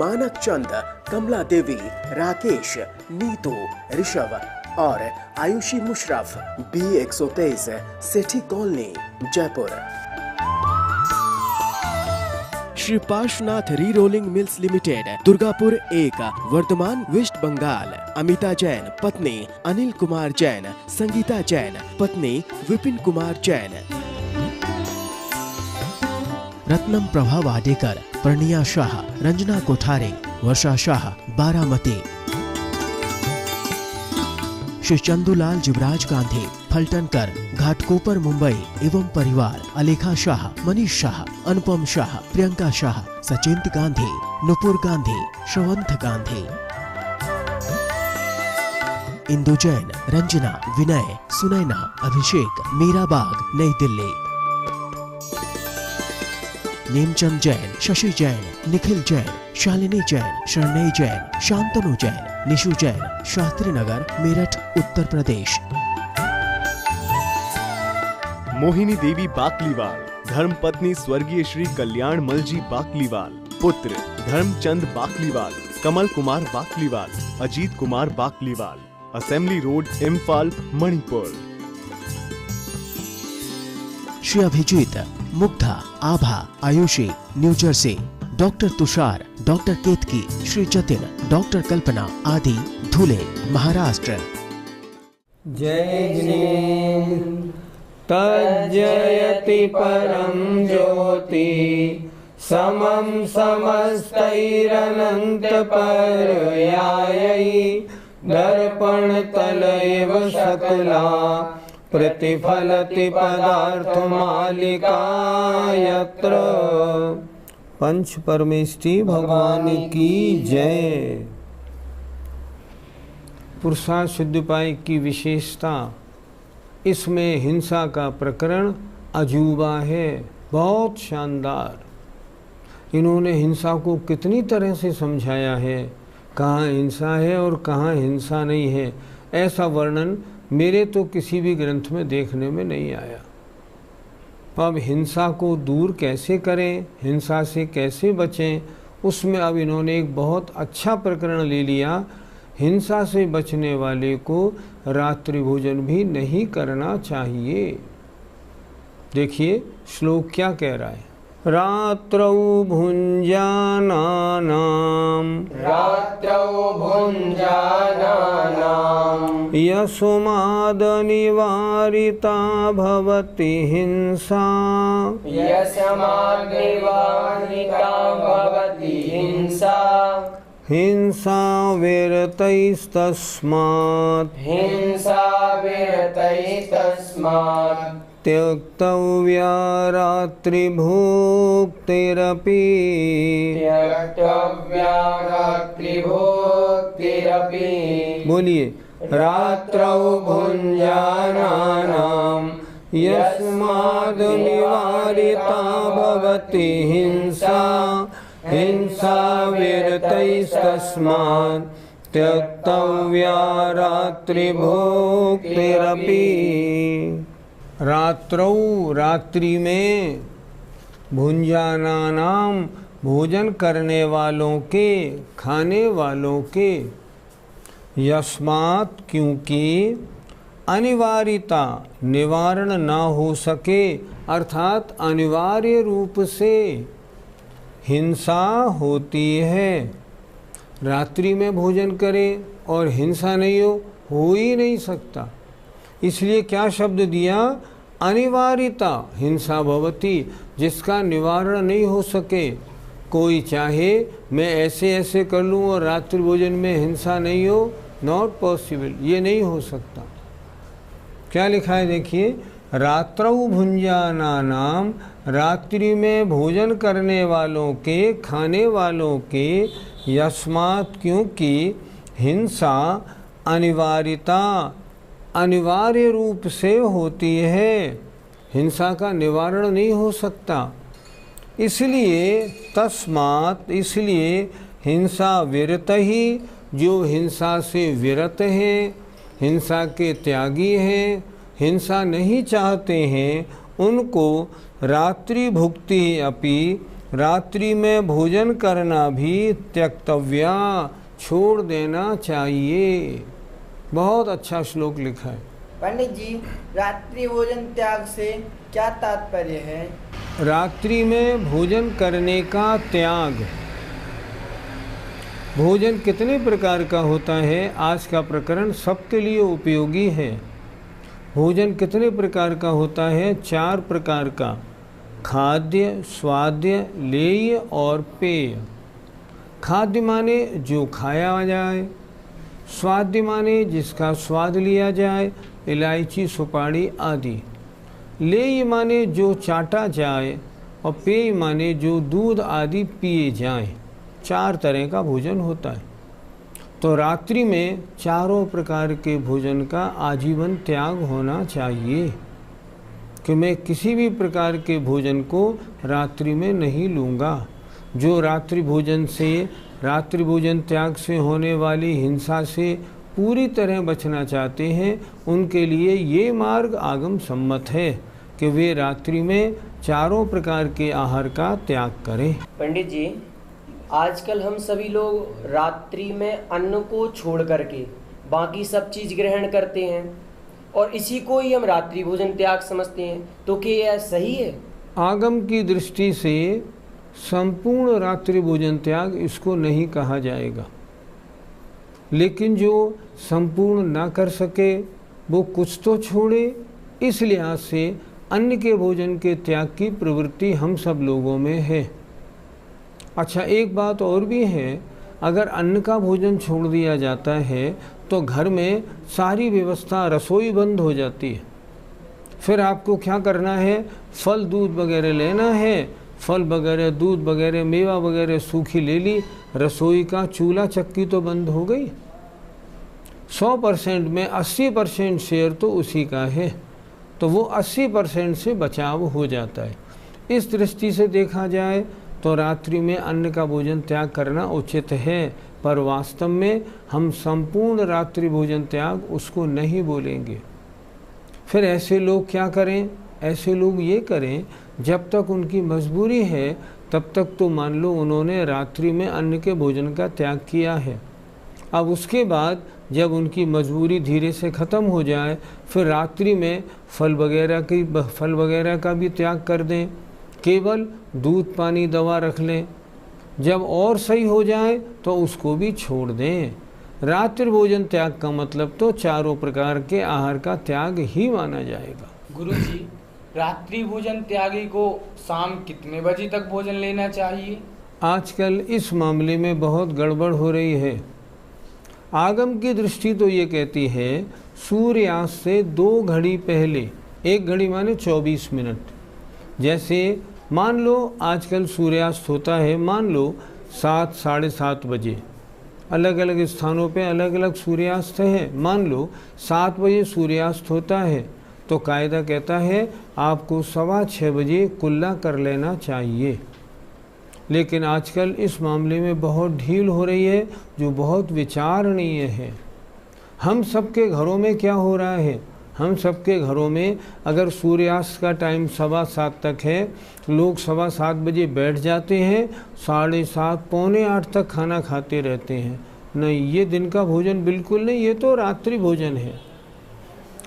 मानक चंद, कमला देवी, राकेश, नीतू, ऋषभ और Ayushi Musharraf, B123, Sethi colony, Jaipur. Shri Parshwanath rerolling mills limited, Durgapur 1, Vardhaman, West Bengal. Amita Jain, पत्नी अनिल कुमार जैन, संगीता जैन, पत्नी विपिन कुमार जैन। रत्नम प्रभा वाडेकर, प्रणिया शाह, रंजना कोठारे, वर्षा शाह, बारामती। श्री चंदूलाल जुबराज गांधी, फलटनकर, घाटकोपर, मुंबई एवं परिवार। अलेखा शाह, मनीष शाह, अनुपम शाह, प्रियंका शाह, सचिंत गांधी, नुपुर गांधी, श्रवंत गांधी। इंदु जैन, रंजना, विनय, सुनैना, अभिषेक, मीराबाग, नई दिल्ली। नेमचंद जैन, शशि जैन, निखिल जैन, शालिनी जैन, शरणई जैन, शांतनु जैन, निशु जैन, शास्त्री नगर, मेरठ, उत्तर प्रदेश। मोहिनी देवी बाकलीवाल, धर्मपत्नी स्वर्गीय श्री कल्याण मलजी बाकलीवाल। पुत्र Dharamchand Bakliwal, Kamal Kumar Bakliwal, Ajit Kumar Bakliwal. Assembly road, Imphal, Manipur. Shri Abhijit, Mugdha, Abha, Ayushi, New Jersey. Doctor Tushar, doctor Ketki, Shri Jatin, doctor Kalpana आदि, धुले, महाराष्ट्र। जय जिनेन्द्र तज्जयति परम ज्योति, समं समस्तैरनंत पर्यायै, दर्पण तलैव सकला प्रतिफलति पदार्थमालिका यत्र। पंच परमेष्टि भगवान की जय। पुरुषार्थ सिद्धिपाई की विशेषता, इसमें हिंसा का प्रकरण अजूबा है, बहुत शानदार। इन्होंने हिंसा को कितनी तरह से समझाया है, कहाँ हिंसा है और कहाँ हिंसा नहीं है, ऐसा वर्णन मेरे तो किसी भी ग्रंथ में देखने में नहीं आया। अब हिंसा को दूर कैसे करें, हिंसा से कैसे बचें, उसमें अब इन्होंने एक बहुत अच्छा प्रकरण ले लिया। हिंसा से बचने वाले को रात्रि भोजन भी नहीं करना चाहिए। देखिए श्लोक क्या कह रहा है। रात्रौ भुञ्जानानां, रात्रौ भुञ्जानानां, यस्मादनिवारिता भवति हिंसा, यस्मादनिवारिता भवति हिंसा, हिंसा विरतैस्तस्मात्, हिंसा विरतैस्तस्मात्, त्यक्तव्या रात्रिभुक्तिरपि, त्यक्तव्या रात्रिभुक्तिरपि। बोलिए। रात्रौ भुञ्जानानां, यस्मादनिवारिता भवति हिंसा, हिंसा विरतैस्तस्मात्, त्यक्तव्या रात्रिभुक्तिरपि। रात्रौ, रात्रि में, भुंजानानाम, भोजन करने वालों के, खाने वालों के, यस्मात्, क्योंकि, अनिवार्यता, निवारण ना हो सके, अर्थात अनिवार्य रूप से हिंसा होती है। रात्रि में भोजन करें और हिंसा नहीं हो ही नहीं सकता। इसलिए क्या शब्द दिया, अनिवार्यता हिंसा भवति, जिसका निवारण नहीं हो सके। कोई चाहे मैं ऐसे ऐसे कर लूँ और रात्रि भोजन में हिंसा नहीं हो, नॉट पॉसिबल, ये नहीं हो सकता। क्या लिखा है देखिए, रात्रौ भुञ्जानानाम, रात्रि में भोजन करने वालों के, खाने वालों के, यस्मात्, क्योंकि, हिंसा अनिवार्यता, अनिवार्य रूप से होती है, हिंसा का निवारण नहीं हो सकता। इसलिए तस्मात्, इसलिए हिंसा विरत ही, जो हिंसा से विरत हैं, हिंसा के त्यागी हैं, हिंसा नहीं चाहते हैं, उनको रात्रि भुक्ति अपि, रात्रि में भोजन करना भी त्यक्तव्या, छोड़ देना चाहिए। बहुत अच्छा श्लोक लिखा है। पंडित जी, रात्रि भोजन त्याग से क्या तात्पर्य है? रात्रि में भोजन करने का त्याग। भोजन कितने प्रकार का होता है, आज का प्रकरण सबके लिए उपयोगी है। भोजन कितने प्रकार का होता है? 4 प्रकार का। खाद्य, स्वाद्य, लेय और पेय। खाद्य माने जो खाया जाए, स्वाद्य माने जिसका स्वाद लिया जाए, इलायची, सुपारी आदि। लेय माने जो चाटा जाए, और पेय माने जो दूध आदि पिए जाएं। 4 तरह का भोजन होता है। तो रात्रि में चारों प्रकार के भोजन का आजीवन त्याग होना चाहिए कि मैं किसी भी प्रकार के भोजन को रात्रि में नहीं लूँगा। जो रात्रि भोजन त्याग से होने वाली हिंसा से पूरी तरह बचना चाहते हैं, उनके लिए ये मार्ग आगम सम्मत है कि वे रात्रि में चारों प्रकार के आहार का त्याग करें। पंडित जी, आजकल हम सभी लोग रात्रि में अन्न को छोड़ करके बाकी सब चीज़ ग्रहण करते हैं और इसी को ही हम रात्रि भोजन त्याग समझते हैं, तो क्या यह सही है? आगम की दृष्टि से संपूर्ण रात्रि भोजन त्याग इसको नहीं कहा जाएगा, लेकिन जो संपूर्ण ना कर सके वो कुछ तो छोड़े। इस लिहाज से अन्न के भोजन के त्याग की प्रवृत्ति हम सब लोगों में है। अच्छा, एक बात और भी है, अगर अन्न का भोजन छोड़ दिया जाता है तो घर में सारी व्यवस्था, रसोई बंद हो जाती है। फिर आपको क्या करना है? फल दूध वगैरह लेना है, फल वगैरह, दूध वगैरह, मेवा वगैरह सूखी ले ली, रसोई का चूल्हा चक्की तो बंद हो गई। 100% में 80% शेयर तो उसी का है, तो वो 80% से बचाव हो जाता है। इस दृष्टि से देखा जाए तो रात्रि में अन्न का भोजन त्याग करना उचित है, पर वास्तव में हम संपूर्ण रात्रि भोजन त्याग उसको नहीं बोलेंगे। फिर ऐसे लोग क्या करें? ऐसे लोग ये करें, जब तक उनकी मजबूरी है तब तक तो मान लो उन्होंने रात्रि में अन्न के भोजन का त्याग किया है। अब उसके बाद जब उनकी मजबूरी धीरे से ख़त्म हो जाए, फिर रात्रि में फल वगैरह का भी त्याग कर दें, केवल दूध पानी दवा रख लें। जब और सही हो जाए तो उसको भी छोड़ दें। रात्रि भोजन त्याग का मतलब तो चारों प्रकार के आहार का त्याग ही माना जाएगा। गुरुजी, रात्रि भोजन त्यागी को शाम कितने बजे तक भोजन लेना चाहिए? आजकल इस मामले में बहुत गड़बड़ हो रही है। आगम की दृष्टि तो ये कहती है सूर्यास्त से 2 घड़ी पहले, 1 घड़ी माने 24 मिनट। जैसे मान लो आजकल सूर्यास्त होता है, मान लो 7, साढ़े 7 बजे। अलग अलग स्थानों पे अलग अलग सूर्यास्त है। मान लो 7 बजे सूर्यास्त होता है, तो कायदा कहता है आपको 6:15 बजे कुल्ला कर लेना चाहिए। लेकिन आजकल इस मामले में बहुत ढील हो रही है, जो बहुत विचारणीय है। हम सबके घरों में क्या हो रहा है? हम सबके घरों में अगर सूर्यास्त का टाइम 7:15 तक है, लोग 7:15 बजे बैठ जाते हैं, 7:30, पौने 8 तक खाना खाते रहते हैं। नहीं, ये दिन का भोजन बिल्कुल नहीं, ये तो रात्रि भोजन है।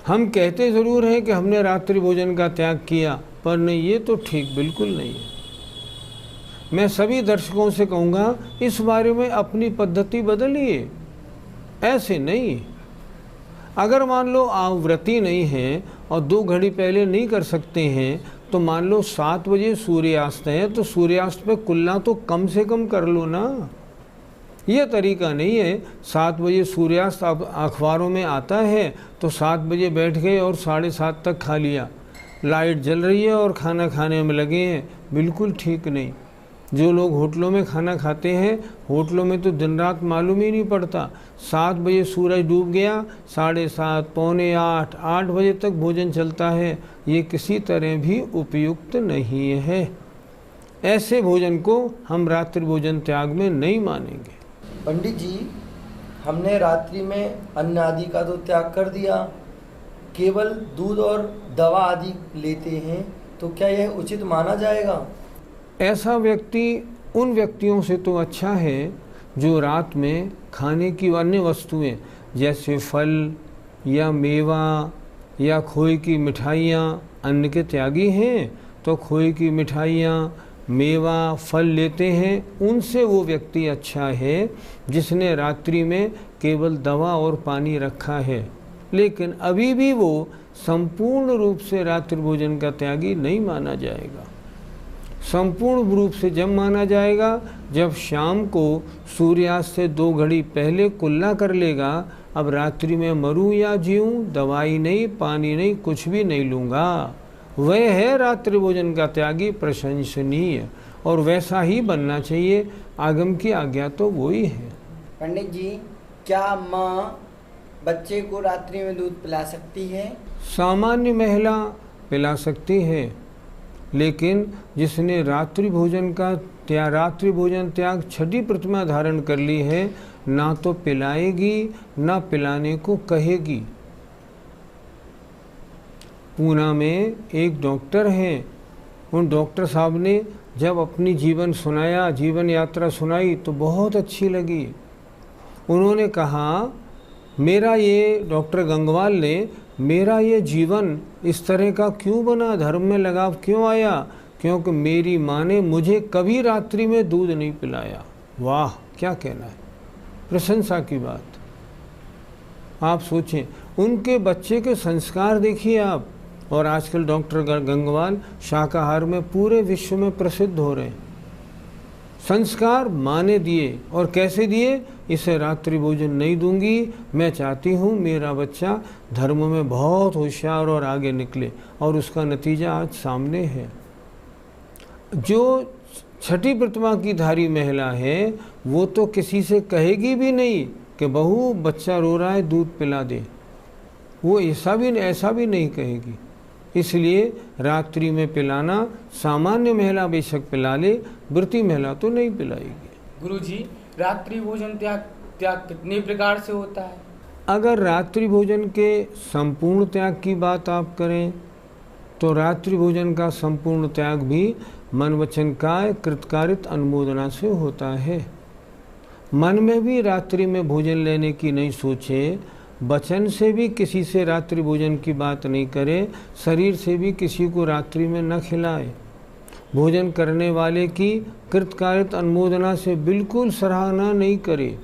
हम कहते ज़रूर हैं कि हमने रात्रि भोजन का त्याग किया, पर नहीं, ये तो ठीक बिल्कुल नहीं है। मैं सभी दर्शकों से कहूँगा, इस बारे में अपनी पद्धति बदलिए। ऐसे नहीं, अगर मान लो आप व्रती नहीं हैं और 2 घड़ी पहले नहीं कर सकते हैं, तो मान लो 7 बजे सूर्यास्त है, तो सूर्यास्त पे कुल्ला तो कम से कम कर लो ना। ये तरीका नहीं है। 7 बजे सूर्यास्त अब अखबारों में आता है तो 7 बजे बैठ गए और 7:30 तक खा लिया, लाइट जल रही है और खाना खाने में लगे हैं, बिल्कुल ठीक नहीं। जो लोग होटलों में खाना खाते हैं, होटलों में तो दिन रात मालूम ही नहीं पड़ता। 7 बजे सूरज डूब गया, 7:30, पौने 8, 8 बजे तक भोजन चलता है। ये किसी तरह भी उपयुक्त नहीं है। ऐसे भोजन को हम रात्रि भोजन त्याग में नहीं मानेंगे। पंडित जी, हमने रात्रि में अन्न आदि का तो त्याग कर दिया, केवल दूध और दवा आदि लेते हैं, तो क्या यह उचित माना जाएगा? ऐसा व्यक्ति उन व्यक्तियों से तो अच्छा है जो रात में खाने की अन्य वस्तुएं जैसे फल या मेवा या खोए की मिठाइयाँ, अन्न के त्यागी हैं तो खोए की मिठाइयाँ, मेवा, फल लेते हैं, उनसे वो व्यक्ति अच्छा है जिसने रात्रि में केवल दवा और पानी रखा है। लेकिन अभी भी वो संपूर्ण रूप से रात्रि भोजन का त्यागी नहीं माना जाएगा। संपूर्ण रूप से जब माना जाएगा जब शाम को सूर्यास्त से 2 घड़ी पहले कुल्ला कर लेगा, अब रात्रि में मरूं या जीऊं, दवाई नहीं, पानी नहीं, कुछ भी नहीं लूँगा। वह है रात्रि भोजन का त्यागी, प्रशंसनीय, और वैसा ही बनना चाहिए। आगम की आज्ञा तो वही है। पंडित जी, क्या माँ बच्चे को रात्रि में दूध पिला सकती है? सामान्य महिला पिला सकती है, लेकिन जिसने रात्रि भोजन त्याग छठी प्रतिमा धारण कर ली है, ना तो पिलाएगी ना पिलाने को कहेगी। पूना में एक डॉक्टर हैं, उन डॉक्टर साहब ने जब अपनी जीवन यात्रा सुनाई तो बहुत अच्छी लगी। उन्होंने कहा, मेरा ये डॉक्टर गंगवाल ने, मेरा ये जीवन इस तरह का क्यों बना, धर्म में लगाव क्यों आया? क्योंकि मेरी माँ ने मुझे कभी रात्रि में दूध नहीं पिलाया। वाह, क्या कहना है, प्रशंसा की बात। आप सोचें, उनके बच्चे के संस्कार देखिए आप। और आजकल डॉक्टर गंगवाल शाकाहार में पूरे विश्व में प्रसिद्ध हो रहे हैं। संस्कार माँ ने दिए, और कैसे दिए? इसे रात्रि भोजन नहीं दूंगी, मैं चाहती हूँ मेरा बच्चा धर्म में बहुत होशियार और आगे निकले, और उसका नतीजा आज सामने है। जो छठी प्रतिमा की धारी महिला है वो तो किसी से कहेगी भी नहीं कि बहू बच्चा रो रहा है दूध पिला दे, वो ऐसा भी नहीं कहेगी। इसलिए रात्रि में पिलाना, सामान्य महिला बेशक पिला ले, व्रती महिला तो नहीं पिलाएगी। गुरुजी, रात्रि भोजन त्याग कितने प्रकार से होता है? अगर रात्रि भोजन के संपूर्ण त्याग की बात आप करें तो रात्रि भोजन का संपूर्ण त्याग भी मन वचन काय कृतकारित अनुमोदना से होता है। मन में भी रात्रि में भोजन लेने की नहीं सोचे, वचन से भी किसी से रात्रि भोजन की बात नहीं करे, शरीर से भी किसी को रात्रि में न खिलाए। भोजन करने वाले की कृतकारित अनुमोदना से बिल्कुल सराहना नहीं करे।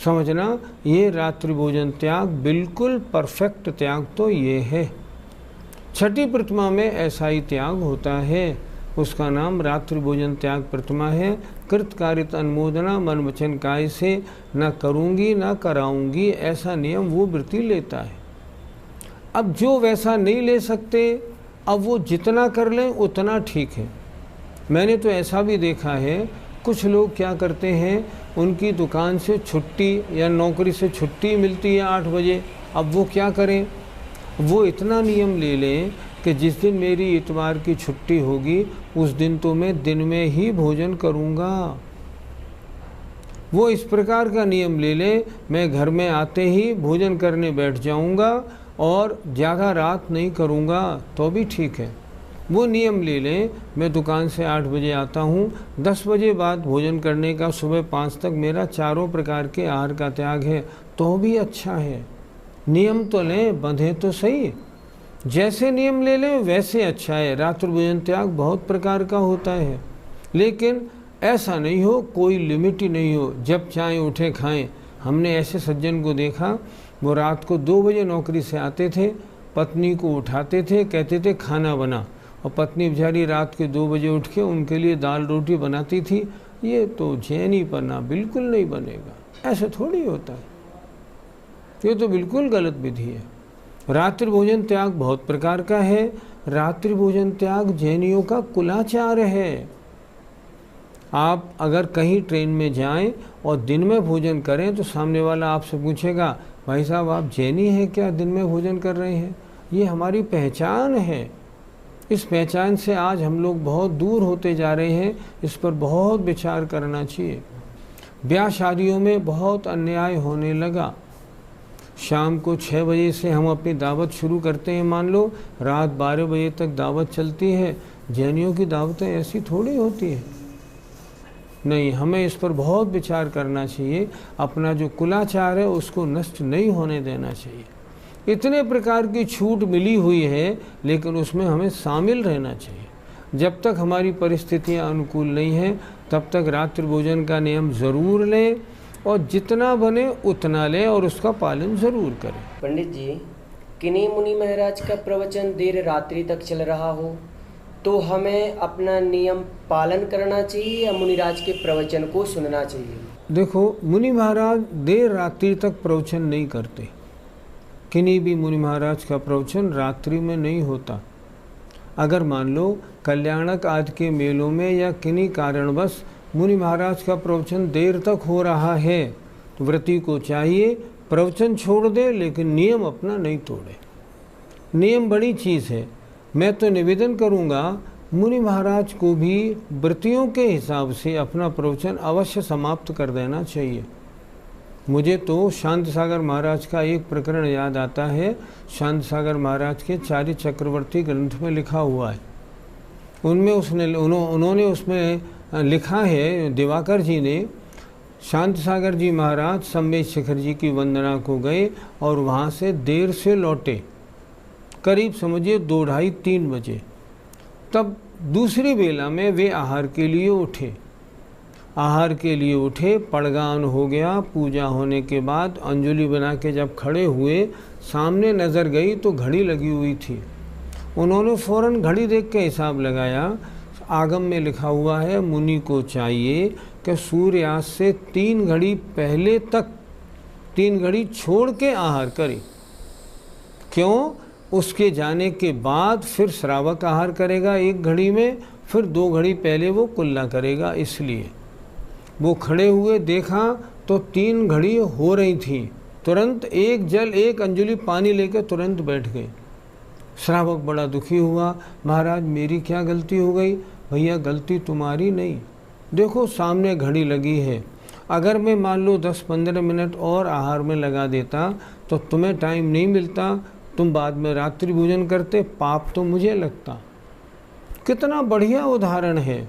समझना, ये रात्रि भोजन त्याग बिल्कुल परफेक्ट त्याग तो ये है। छठी प्रतिमा में ऐसा ही त्याग होता है, उसका नाम रात्रि भोजन त्याग प्रतिमा है। कृतकारित अनुमोदना मन वचन काय से न करूँगी न कराऊँगी, ऐसा नियम वो व्रती लेता है। अब जो वैसा नहीं ले सकते, अब वो जितना कर लें उतना ठीक है। मैंने तो ऐसा भी देखा है, कुछ लोग क्या करते हैं, उनकी दुकान से छुट्टी या नौकरी से छुट्टी मिलती है 8 बजे, अब वो क्या करें, वो इतना नियम ले लें कि जिस दिन मेरी इतवार की छुट्टी होगी उस दिन तो मैं दिन में ही भोजन करूँगा। वो इस प्रकार का नियम ले ले, मैं घर में आते ही भोजन करने बैठ जाऊँगा और ज़्यादा रात नहीं करूँगा तो भी ठीक है। वो नियम ले लें, मैं दुकान से 8 बजे आता हूँ, 10 बजे बाद भोजन करने का, सुबह 5 तक मेरा चारों प्रकार के आहार का त्याग है, तो भी अच्छा है। नियम तो लें, बंधे तो सही, जैसे नियम ले लें वैसे अच्छा है। रात्रि भोजन त्याग बहुत प्रकार का होता है, लेकिन ऐसा नहीं हो, कोई लिमिट ही नहीं हो, जब चाहे उठे खाएं। हमने ऐसे सज्जन को देखा, वो रात को 2 बजे नौकरी से आते थे, पत्नी को उठाते थे, कहते थे खाना बना, और पत्नी बेचारी रात के 2 बजे उठ के उनके लिए दाल रोटी बनाती थी। ये तो जैनी पन्ना बिल्कुल नहीं बनेगा, ऐसे थोड़ी होता है, ये तो बिल्कुल गलत विधि है। रात्रि भोजन त्याग बहुत प्रकार का है। रात्रि भोजन त्याग जैनियों का कुलाचार है। आप अगर कहीं ट्रेन में जाएं और दिन में भोजन करें तो सामने वाला आपसे पूछेगा, भाई साहब आप जैनी हैं क्या, दिन में भोजन कर रहे हैं? ये हमारी पहचान है। इस पहचान से आज हम लोग बहुत दूर होते जा रहे हैं, इस पर बहुत विचार करना चाहिए। ब्याह शादियों में बहुत अन्याय होने लगा। शाम को 6 बजे से हम अपनी दावत शुरू करते हैं, मान लो रात 12 बजे तक दावत चलती है। जैनियों की दावतें ऐसी थोड़ी होती है। नहीं, हमें इस पर बहुत विचार करना चाहिए। अपना जो कुलाचार है उसको नष्ट नहीं होने देना चाहिए। इतने प्रकार की छूट मिली हुई है, लेकिन उसमें हमें शामिल रहना चाहिए। जब तक हमारी परिस्थितियां अनुकूल नहीं हैं, तब तक रात्रि भोजन का नियम ज़रूर लें, और जितना बने उतना लें, और उसका पालन ज़रूर करें। पंडित जी, किन्हीं मुनि महाराज का प्रवचन देर रात्रि तक चल रहा हो तो हमें अपना नियम पालन करना चाहिए या मुनिराज के प्रवचन को सुनना चाहिए? देखो, मुनि महाराज देर रात्रि तक प्रवचन नहीं करते। किन्हीं भी मुनि महाराज का प्रवचन रात्रि में नहीं होता। अगर मान लो कल्याणक आदि के मेलों में या किन्हीं कारणवश मुनि महाराज का प्रवचन देर तक हो रहा है, तो व्रती को चाहिए प्रवचन छोड़ दे, लेकिन नियम अपना नहीं तोड़े। नियम बड़ी चीज़ है। मैं तो निवेदन करूँगा मुनि महाराज को भी व्रतियों के हिसाब से अपना प्रवचन अवश्य समाप्त कर देना चाहिए। मुझे तो शांत सागर महाराज का एक प्रकरण याद आता है। शांत सागर महाराज के चार्य चक्रवर्ती ग्रंथ में लिखा हुआ है। उनमें उन्होंने उसमें लिखा है, दिवाकर जी ने, शांत सागर जी महाराज सम्मेद शिखर जी की वंदना को गए और वहाँ से देर से लौटे, करीब समझिए 2:30-3 बजे। तब दूसरी बेला में वे आहार के लिए उठे। पड़गान हो गया। पूजा होने के बाद अंजलि बना के जब खड़े हुए, सामने नज़र गई तो घड़ी लगी हुई थी। उन्होंने फ़ौरन घड़ी देख के हिसाब लगाया। आगम में लिखा हुआ है, मुनि को चाहिए कि सूर्यास्त से 3 घड़ी पहले तक 3 घड़ी छोड़ के आहार करे। क्यों? उसके जाने के बाद फिर श्रावक आहार करेगा 1 घड़ी में, फिर 2 घड़ी पहले वो कुल्ला करेगा। इसलिए वो खड़े हुए, देखा तो 3 घड़ी हो रही थी। तुरंत एक अंजलि पानी लेकर तुरंत बैठ गए। श्रावक बड़ा दुखी हुआ, महाराज मेरी क्या गलती हो गई? भैया गलती तुम्हारी नहीं, देखो सामने घड़ी लगी है। अगर मैं मान लो 10-15 मिनट और आहार में लगा देता तो तुम्हें टाइम नहीं मिलता, तुम बाद में रात्रि भोजन करते, पाप तो मुझे लगता। कितना बढ़िया उदाहरण है।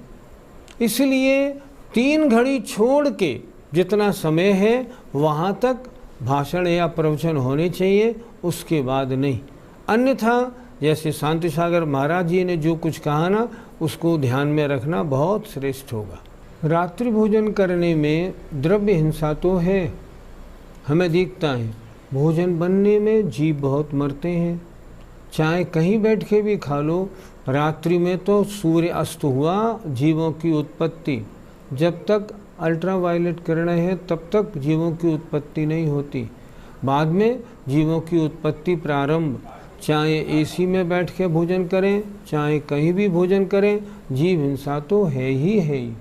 इसलिए 3 घड़ी छोड़ के जितना समय है वहाँ तक भाषण या प्रवचन होने चाहिए, उसके बाद नहीं। अन्यथा जैसे शांति सागर महाराज जी ने जो कुछ कहा ना, उसको ध्यान में रखना बहुत श्रेष्ठ होगा। रात्रि भोजन करने में द्रव्य हिंसा तो है, हमें दिखता है। भोजन बनने में जीव बहुत मरते हैं। चाहे कहीं बैठ के भी खा लो, रात्रि में तो सूर्य अस्त हुआ, जीवों की उत्पत्ति, जब तक अल्ट्रावायलेट किरणें हैं तब तक जीवों की उत्पत्ति नहीं होती। बाद में जीवों की उत्पत्ति प्रारंभ। चाहे एसी में बैठ के भोजन करें, चाहे कहीं भी भोजन करें, जीव हिंसा तो है ही।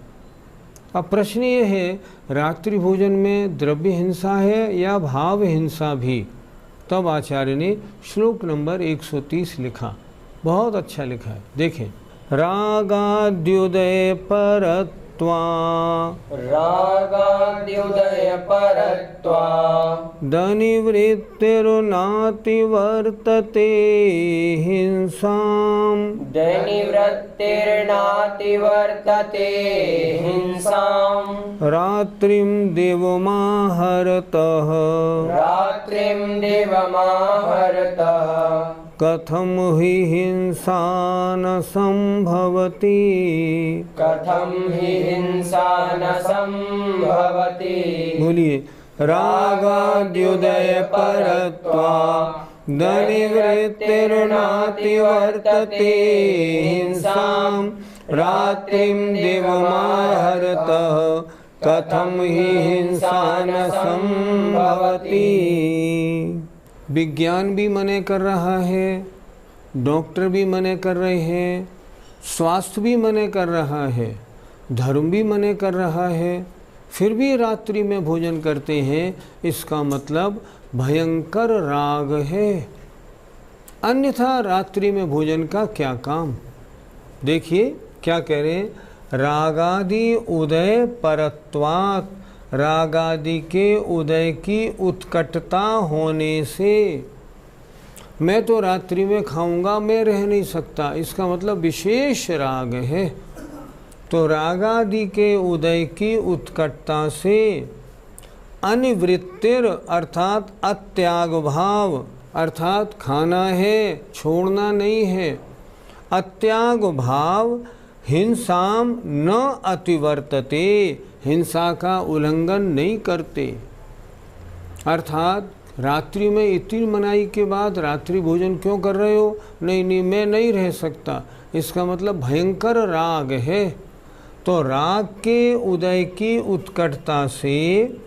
अब प्रश्न ये है, रात्रि भोजन में द्रव्य हिंसा है या भाव हिंसा भी? तब आचार्य ने श्लोक नंबर 130 लिखा, बहुत अच्छा लिखा है। देखें, रागाद्युदय परत्वा दनिवृत्तिर्नाति वर्तते हिंसाम् रात्रिं देवमाहरतः कथम हि हिंसा न संभवति बोलिए, रागाद्युदय परत्वा दनिवृत्तिर्नाति वर्तते हिंसाम् रात्रिं देवमाहरतः कथम हि हिंसा न संभवति। विज्ञान भी मने कर रहा है, डॉक्टर भी मने कर रहे हैं, स्वास्थ्य भी मने कर रहा है, धर्म भी मने कर रहा है, फिर भी रात्रि में भोजन करते हैं। इसका मतलब भयंकर राग है, अन्यथा रात्रि में भोजन का क्या काम। देखिए क्या कह रहे हैं, रागादि उदय परत्वात्, रागादि के उदय की उत्कटता होने से मैं तो रात्रि में खाऊंगा, मैं रह नहीं सकता, इसका मतलब विशेष राग है। तो रागादि के उदय की उत्कटता से अनिवृत्तिर अर्थात अत्याग भाव, अर्थात खाना है, छोड़ना नहीं है, अत्याग भाव हिंसाम न अतिवर्तते, हिंसा का उल्लंघन नहीं करते। अर्थात रात्रि में इतनी मनाही के बाद रात्रि भोजन क्यों कर रहे हो? नहीं मैं नहीं रह सकता, इसका मतलब भयंकर राग है। तो राग के उदय की उत्कटता से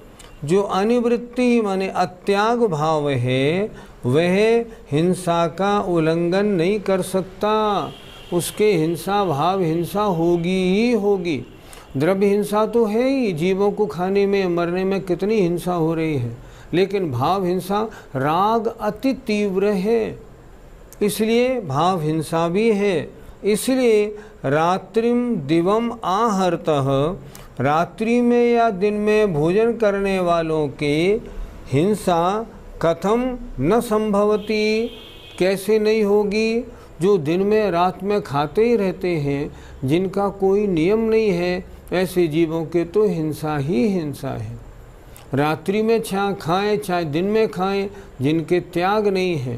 जो अनिवृत्ति माने अत्याग भाव है, वह हिंसा का उल्लंघन नहीं कर सकता। उसके हिंसा भाव हिंसा होगी ही होगी। द्रव्य हिंसा तो है ही, जीवों को खाने में मरने में कितनी हिंसा हो रही है, लेकिन भाव हिंसा राग अति तीव्र है, इसलिए भाव हिंसा भी है। इसलिए रात्रिम दिवम आहर्तः, रात्रि में या दिन में भोजन करने वालों के हिंसा कथम न संभवती, कैसे नहीं होगी? जो दिन में रात में खाते ही रहते हैं, जिनका कोई नियम नहीं है, ऐसे जीवों के तो हिंसा ही हिंसा है। रात्रि में चाहे खाएं चाहे दिन में खाएं, जिनके त्याग नहीं है।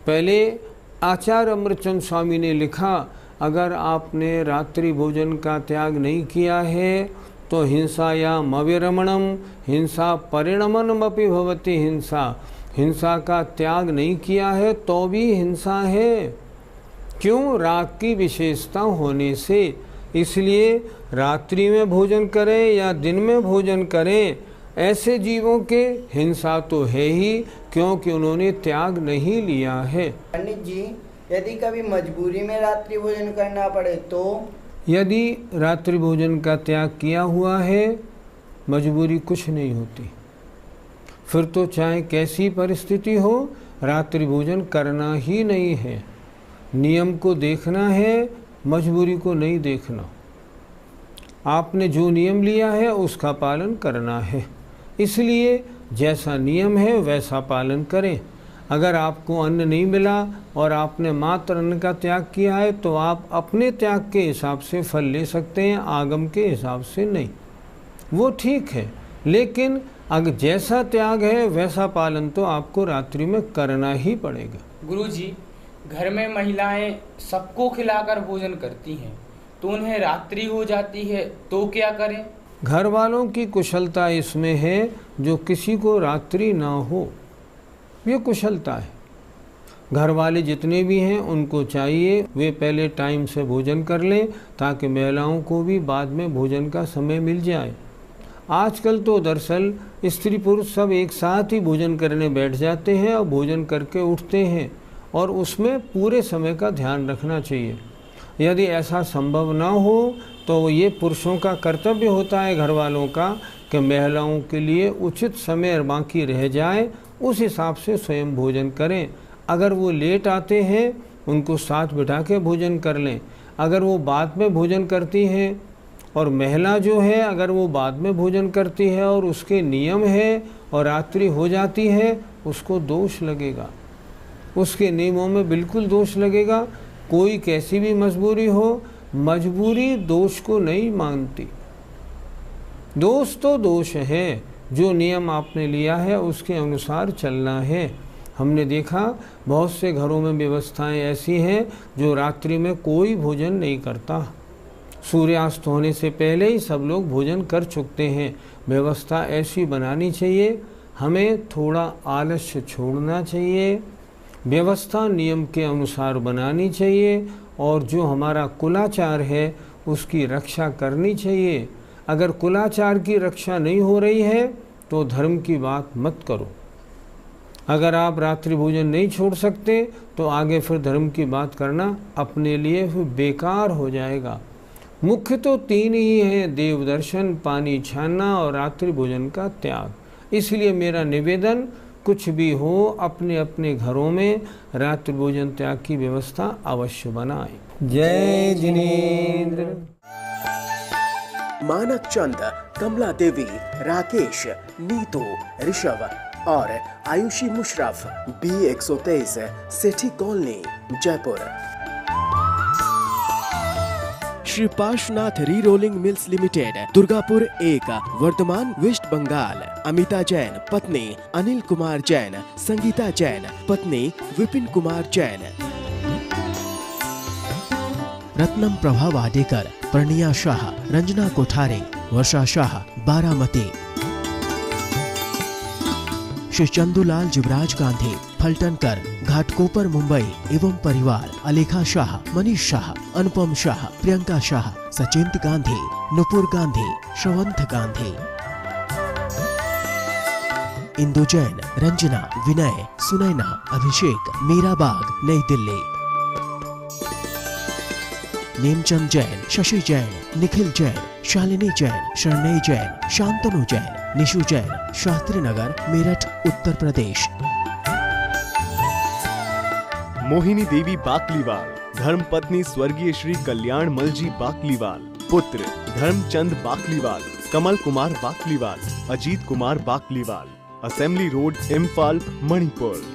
पहले आचार्य अमृतचंद स्वामी ने लिखा, अगर आपने रात्रि भोजन का त्याग नहीं किया है तो हिंसायाम अविरमणम, हिंसा परिणमनमपि भवति हिंसा, हिंसा का त्याग नहीं किया है तो भी हिंसा है। क्यों? राग की विशेषता होने से। इसलिए रात्रि में भोजन करें या दिन में भोजन करें, ऐसे जीवों के हिंसा तो है ही, क्योंकि उन्होंने त्याग नहीं लिया है। पंडित जी, यदि कभी मजबूरी में रात्रि भोजन करना पड़े तो? यदि रात्रि भोजन का त्याग किया हुआ है, मजबूरी कुछ नहीं होती। फिर तो चाहे कैसी परिस्थिति हो, रात्रि भोजन करना ही नहीं है। नियम को देखना है, मजबूरी को नहीं देखना। आपने जो नियम लिया है उसका पालन करना है, इसलिए जैसा नियम है वैसा पालन करें। अगर आपको अन्न नहीं मिला और आपने मात्र अन्न का त्याग किया है, तो आप अपने त्याग के हिसाब से फल ले सकते हैं, आगम के हिसाब से नहीं। वो ठीक है, लेकिन अगर जैसा त्याग है वैसा पालन तो आपको रात्रि में करना ही पड़ेगा। गुरुजी, घर में महिलाएं सबको खिलाकर भोजन करती हैं, तो उन्हें रात्रि हो जाती है, तो क्या करें? घर वालों की कुशलता इसमें है जो किसी को रात्रि ना हो, ये कुशलता है। घर वाले जितने भी हैं उनको चाहिए वे पहले टाइम से भोजन कर लें, ताकि महिलाओं को भी बाद में भोजन का समय मिल जाए। आजकल तो दरअसल स्त्री पुरुष सब एक साथ ही भोजन करने बैठ जाते हैं और भोजन करके उठते हैं, और उसमें पूरे समय का ध्यान रखना चाहिए। यदि ऐसा संभव ना हो तो ये पुरुषों का कर्तव्य होता है घर वालों का कि महिलाओं के लिए उचित समय बाकी रह जाए, उस हिसाब से स्वयं भोजन करें। अगर वो लेट आते हैं उनको साथ बिठा के भोजन कर लें। अगर वो बाद में भोजन करती हैं, और महिला जो है अगर वो बाद में भोजन करती है और उसके नियम है और रात्रि हो जाती है, उसको दोष लगेगा, उसके नियमों में बिल्कुल दोष लगेगा। कोई कैसी भी मजबूरी हो, मजबूरी दोष को नहीं मानती। दोष तो दोष है, जो नियम आपने लिया है उसके अनुसार चलना है। हमने देखा बहुत से घरों में व्यवस्थाएं ऐसी हैं जो रात्रि में कोई भोजन नहीं करता, सूर्यास्त होने से पहले ही सब लोग भोजन कर चुकते हैं। व्यवस्था ऐसी बनानी चाहिए, हमें थोड़ा आलस्य छोड़ना चाहिए, व्यवस्था नियम के अनुसार बनानी चाहिए, और जो हमारा कुलाचार है उसकी रक्षा करनी चाहिए। अगर कुलाचार की रक्षा नहीं हो रही है तो धर्म की बात मत करो। अगर आप रात्रि भोजन नहीं छोड़ सकते तो आगे फिर धर्म की बात करना अपने लिए फिर बेकार हो जाएगा। मुख्य तो तीन ही हैं, देव दर्शन, पानी छानना और रात्रि भोजन का त्याग। इसलिए मेरा निवेदन, कुछ भी हो अपने अपने घरों में रात्रि भोजन त्याग की व्यवस्था अवश्य बनाएं। जय जिनेंद्र। मानक चंद, कमला देवी, राकेश, नीतू, ऋषभ और Ayushi Musharraf B123 Sethi colony Jaipur. Shri Parshwanath rerolling mills limited Durgapur 1 Vardhaman West Bengal. Amita Jain पत्नी अनिल कुमार जैन, संगीता जैन पत्नी विपिन कुमार जैन। रत्नम प्रभा वाडेकर, प्रणिया शाह, रंजना कोठारे, वर्षा शाह बारामती। श्री चंदूलाल जुबराज गांधी फलटनकर घाटकोपर मुंबई एवं परिवार। अलेखा शाह, मनीष शाह, अनुपम शाह, प्रियंका शाह, सचिंत गांधी, नुपुर गांधी, श्रवंत गांधी। इंदु जैन, रंजना, विनय, सुनैना, अभिषेक, मीराबाग नई दिल्ली। नेमचंद जैन, शशि जैन, निखिल जैन, शालिनी जैन, शरणय जैन, शांतनु जैन, निशु जैन, शास्त्री नगर मेरठ उत्तर प्रदेश। मोहिनी देवी बाकलीवाल, धर्मपत्नी स्वर्गीय श्री कल्याण मलजी बाकलीवाल। पुत्र Dharamchand Bakliwal, Kamal Kumar Bakliwal, Ajit Kumar Bakliwal. Assembly road, Imphal, Manipur.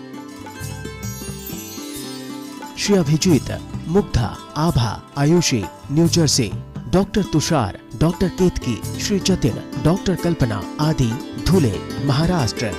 Shri Abhijit, Mugdha, Abha, Ayushi, New Jersey. Doctor Tushar, doctor Ketki, Shri Jatin, doctor Kalpana आदि, धुले, महाराष्ट्र।